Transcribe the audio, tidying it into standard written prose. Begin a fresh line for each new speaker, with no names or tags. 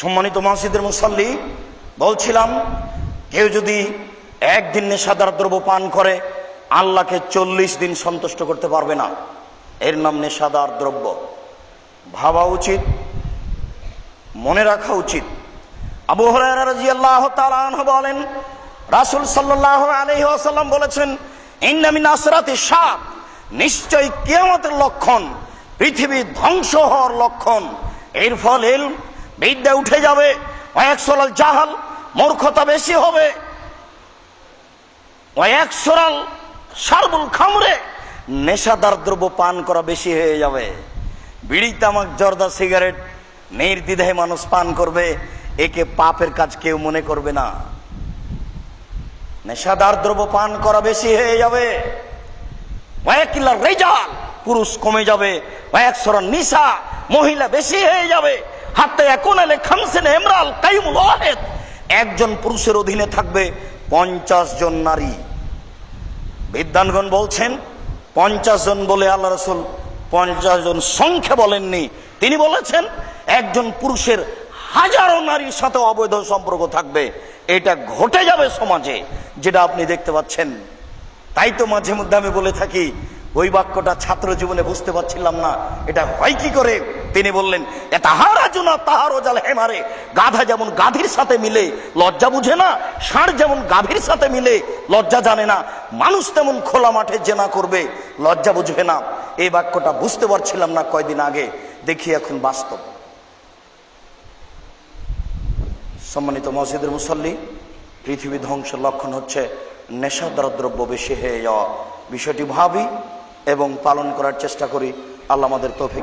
সম্মানিত মসজিদের মুসল্লি, বলছিলাম কেউ যদি একদিন নেশাদার দ্রব্য পান করে আল্লাহকে 40 দিন সন্তুষ্ট করতে পারবে না। এর নাম নেশাদার দ্রব্য। ভাবা উচিত, মনে রাখা উচিত। আবু হুরায়রা রাদিয়াল্লাহু তাআলা আনহু বলেন, রাসূল সাল্লাল্লাহু আলাইহি ওয়াসাল্লাম বলেছেন, ইন্না মিন আসরাতিশ সাআত, নিশ্চয় কিয়ামতের লক্ষণ, পৃথিবী ধ্বংস হওয়ার লক্ষণ। এর ফলে বিদ্যা উঠে যাবে, ওয়ায়াকসুরাল জাহাল, মূর্খতা বেশি হবে, ওয়ায়াকসুরাল শারবুল খামরে, নেশাদার দ্রব্য পান করা বেশি হয়ে যাবে। বিড়ি, তামাক, জর্দা, সিগারেট নির্দ্বিধায় মানুষ পান করবে, একে পাপের কাজ কেউ মনে করবে না। নেশাদার দ্রব্য পান করা বেশি হয়ে যাবে। ওয়ায়াকিলার রিজাল, পুরুষ কমে যাবে। ওয়ায়াকসুরান নিসা, মহিলা বেশি হয়ে যাবে। হাত্তা ইয়াকুনা লিখামসিন ইমরাল কাইমুল ওয়াহিদ, একজন পুরুষের অধীনে থাকবে 50 জন নারী। বিদ্বানগণ বলছেন 50 জন বলে আল্লাহ রাসূল 50 জন সংখ্যা বলেননি। তিনি বলেছেন একজন পুরুষের হাজারো নারীর সাথে অবৈধ সম্পর্ক থাকবে। এটা ঘটে যাবে সমাজে, যেটা আপনি দেখতে পাচ্ছেন। তাই তো মাঝে মধ্যে আমি বলে থাকি, ওই বাক্যটা ছাত্র জীবনে বুঝতে পারছিলাম না, এটা হয় কি করে। তিনি বললেন, তাহারাজুনা তাহারুজাল হেমারে, গাধা যেমন গাধীর সাথে মিলে লজ্জা বুঝে না, ষাঁড় যেমন গাভীর সাথে মিলে লজ্জা জানে না, মানুষ তেমন খোলা মাঠে জেনা করবে, লজ্জা বুঝবে না। এই বাক্যটা বুঝতে পারছিলাম না কয়দিন আগে, দেখি এখন বাস্তব। সম্মানিত মসজিদের মুসল্লি, পৃথিবী ধ্বংসের লক্ষণ হচ্ছে নেশাদার দ্রব্য বেশি হয়ে যাওয়া। বিষয়টি ভাবি এবং পালন করার চেষ্টা করি। আল্লাহ আমাদের তৌফিক